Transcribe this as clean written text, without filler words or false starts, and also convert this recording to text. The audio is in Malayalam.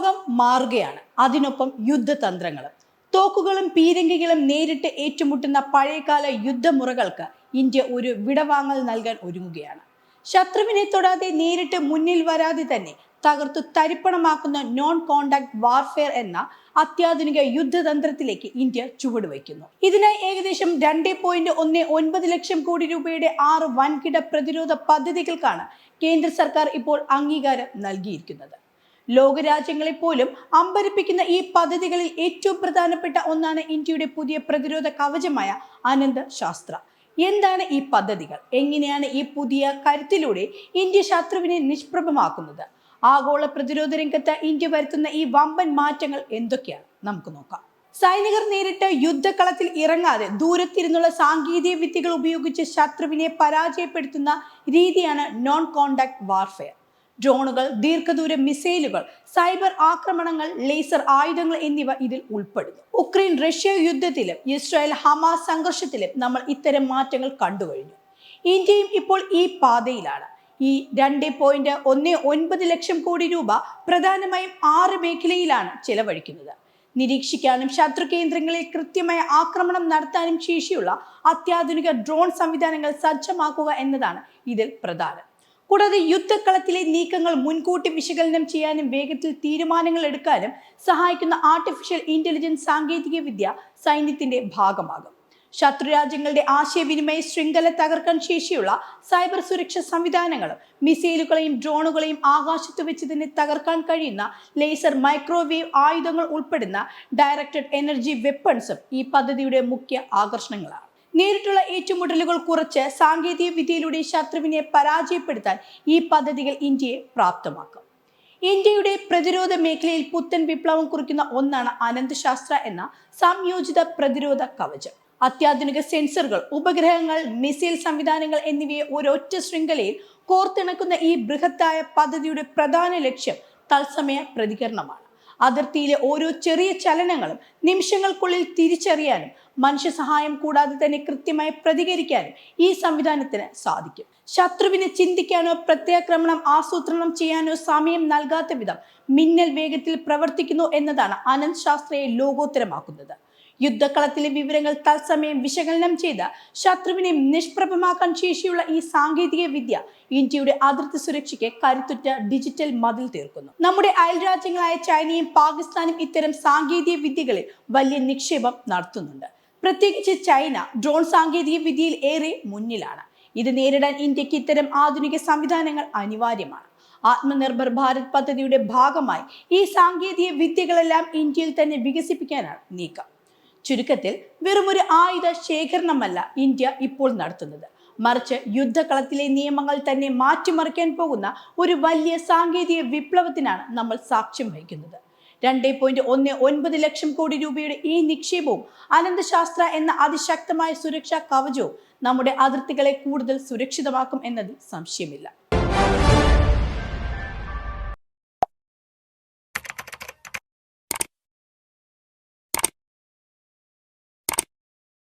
ലോകം മാറുകയാണ്. അതിനൊപ്പം യുദ്ധതന്ത്രങ്ങളും. തോക്കുകളും പീരങ്കികളും നേരിട്ട് ഏറ്റുമുട്ടുന്ന പഴയകാല യുദ്ധമുറകൾക്ക് ഇന്ത്യ ഒരു വിടവാങ്ങൽ നൽകാൻ ഒരുങ്ങുകയാണ്. ശത്രുവിനെ തൊടാതെ നേരിട്ട് മുന്നിൽ വരാതെ തന്നെ തകർത്തു തരിപ്പണമാക്കുന്ന നോൺ കോണ്ടാക്ട് വാർഫെയർ എന്ന അത്യാധുനിക യുദ്ധതന്ത്രത്തിലേക്ക് ഇന്ത്യ ചുവടുവയ്ക്കുന്നു. ഇതിനായി ഏകദേശം 2.19 ലക്ഷം കോടി രൂപയുടെ 6 വൻകിട പ്രതിരോധ പദ്ധതികൾക്കാണ് കേന്ദ്ര സർക്കാർ ഇപ്പോൾ അംഗീകാരം നൽകിയിരിക്കുന്നത്. ലോകരാജ്യങ്ങളെ പോലും അമ്പരപ്പിക്കുന്ന ഈ പദ്ധതികളിൽ ഏറ്റവും പ്രധാനപ്പെട്ട ഒന്നാണ് ഇന്ത്യയുടെ പുതിയ പ്രതിരോധ കവചമായ ആനന്ദ് ശാസ്ത്ര. എന്താണ് ഈ പദ്ധതികൾ? എങ്ങനെയാണ് ഈ പുതിയ കരുത്തിലൂടെ ഇന്ത്യ ശത്രുവിനെ നിഷ്പ്രഭമാക്കുന്നത്? ആഗോള പ്രതിരോധ രംഗത്ത് ഇന്ത്യ വരുത്തുന്ന ഈ വമ്പൻ മാറ്റങ്ങൾ എന്തൊക്കെയാണ്? നമുക്ക് നോക്കാം. സൈനികർ നേരിട്ട് യുദ്ധകളത്തിൽ ഇറങ്ങാതെ ദൂരത്തിരുന്നുള്ള സാങ്കേതിക വിദ്യകൾ ഉപയോഗിച്ച് ശത്രുവിനെ പരാജയപ്പെടുത്തുന്ന രീതിയാണ് നോൺ കോണ്ടാക്ട് വാർഫെയർ. ഡ്രോണുകൾ, ദീർഘദൂര മിസൈലുകൾ, സൈബർ ആക്രമണങ്ങൾ, ലേസർ ആയുധങ്ങൾ എന്നിവ ഇതിൽ ഉൾപ്പെടുന്നു. ഉക്രൈൻ റഷ്യ യുദ്ധത്തിലും ഇസ്രായേൽ ഹമാസ് സംഘർഷത്തിലും നമ്മൾ ഇത്തരം മാറ്റങ്ങൾ കണ്ടുകഴിഞ്ഞു. ഇന്ത്യയും ഇപ്പോൾ ഈ പാതയിലാണ്. ഈ 2.19 ലക്ഷം കോടി രൂപ പ്രധാനമായും 6 മേഖലയിലാണ് ചെലവഴിക്കുന്നത്. നിരീക്ഷിക്കാനും ശത്രു കേന്ദ്രങ്ങളിൽ കൃത്യമായ ആക്രമണം നടത്താനും ശേഷിയുള്ള അത്യാധുനിക ഡ്രോൺ സംവിധാനങ്ങൾ സജ്ജമാക്കുക എന്നതാണ് ഇതിൽ പ്രധാനം. കൂടാതെ യുദ്ധക്കളത്തിലെ നീക്കങ്ങൾ മുൻകൂട്ടി വിശകലനം ചെയ്യാനും വേഗത്തിൽ തീരുമാനങ്ങൾ എടുക്കാനും സഹായിക്കുന്ന ആർട്ടിഫിഷ്യൽ ഇന്റലിജൻസ് സാങ്കേതിക വിദ്യ സൈന്യത്തിന്റെ ഭാഗമാകും. ശത്രുരാജ്യങ്ങളുടെ ആശയവിനിമയ ശൃംഖല തകർക്കാൻ ശേഷിയുള്ള സൈബർ സുരക്ഷാ സംവിധാനങ്ങളും മിസൈലുകളെയും ഡ്രോണുകളെയും ആകാശത്ത് വെച്ച് തന്നെ തകർക്കാൻ കഴിയുന്ന ലേസർ, മൈക്രോവേവ് ആയുധങ്ങൾ ഉൾപ്പെടുന്ന ഡയറക്റ്റഡ് എനർജി വെപ്പൺസും ഈ പദ്ധതിയുടെ മുഖ്യ ആകർഷണങ്ങളാണ്. നേരിട്ടുള്ള ഏറ്റുമുട്ടലുകൾ കുറച്ച് സാങ്കേതിക വിദ്യയിലൂടെ ശത്രുവിനെ പരാജയപ്പെടുത്താൻ ഈ പദ്ധതികൾ ഇന്ത്യയെ പ്രാപ്തമാക്കും. ഇന്ത്യയുടെ പ്രതിരോധ മേഖലയിൽ പുത്തൻ വിപ്ലവം കുറിക്കുന്ന ഒന്നാണ് ആനന്ദ് ശാസ്ത്ര എന്ന സംയോജിത പ്രതിരോധ കവചം. അത്യാധുനിക സെൻസറുകൾ, ഉപഗ്രഹങ്ങൾ, മിസൈൽ സംവിധാനങ്ങൾ എന്നിവയെ ഒരൊറ്റ ശൃംഖലയിൽ കോർത്തിണക്കുന്ന ഈ ബൃഹത്തായ പദ്ധതിയുടെ പ്രധാന ലക്ഷ്യം തത്സമയ പ്രതികരണമാണ്. അതിർത്തിയിലെ ഓരോ ചെറിയ ചലനങ്ങളും നിമിഷങ്ങൾക്കുള്ളിൽ തിരിച്ചറിയാനും മനുഷ്യ സഹായം കൂടാതെ തന്നെ കൃത്യമായി പ്രതികരിക്കാനും ഈ സംവിധാനത്തിന് സാധിക്കും. ശത്രുവിന് ചിന്തിക്കാനോ പ്രത്യാക്രമണം ആസൂത്രണം ചെയ്യാനോ സമയം നൽകാത്ത വിധം മിന്നൽ വേഗത്തിൽ പ്രവർത്തിക്കുന്നു എന്നതാണ് ആനന്ദ് ശാസ്ത്രയെ ലോകോത്തരമാക്കുന്നത്. യുദ്ധക്കളത്തിലെ വിവരങ്ങൾ തത്സമയം വിശകലനം ചെയ്ത് ശത്രുവിനെ നിഷ്പ്രഭമാക്കാൻ ശേഷിയുള്ള ഈ സാങ്കേതിക വിദ്യ ഇന്ത്യയുടെ അതിർത്തി സുരക്ഷയ്ക്ക് കരുത്തുറ്റ ഡിജിറ്റൽ മതിൽ തീർക്കുന്നു. നമ്മുടെ അയൽരാജ്യങ്ങളായ ചൈനയും പാകിസ്ഥാനും ഇത്തരം സാങ്കേതിക വിദ്യകളിൽ വലിയ നിക്ഷേപം നടത്തുന്നുണ്ട്. പ്രത്യേകിച്ച് ചൈന ഡ്രോൺ സാങ്കേതിക വിദ്യയിൽ ഏറെ മുന്നിലാണ്. ഇത് നേരിടാൻ ഇന്ത്യക്ക് ഇത്തരം ആധുനിക സംവിധാനങ്ങൾ അനിവാര്യമാണ്. ആത്മനിർഭർ ഭാരത് പദ്ധതിയുടെ ഭാഗമായി ഈ സാങ്കേതിക വിദ്യകളെല്ലാം ഇന്ത്യയിൽ തന്നെ വികസിപ്പിക്കാനാണ് നീക്കം. ചുരുക്കത്തിൽ വെറുമൊരു ആയുധ ശേഖരണമല്ല ഇന്ത്യ ഇപ്പോൾ നടത്തുന്നത്, മറിച്ച് യുദ്ധകളത്തിലെ നിയമങ്ങൾ തന്നെ മാറ്റിമറിക്കാൻ പോകുന്ന ഒരു വലിയ സാങ്കേതിക വിപ്ലവത്തിനാണ് നമ്മൾ സാക്ഷ്യം വഹിക്കുന്നത്. 2.19 ലക്ഷം കോടി രൂപയുടെ ഈ നിക്ഷേപവും ആനന്ദ് ശാസ്ത്ര എന്ന അതിശക്തമായ സുരക്ഷാ കവചവും നമ്മുടെ അതിർത്തികളെ കൂടുതൽ സുരക്ഷിതമാക്കും എന്നതിൽ സംശയമില്ല.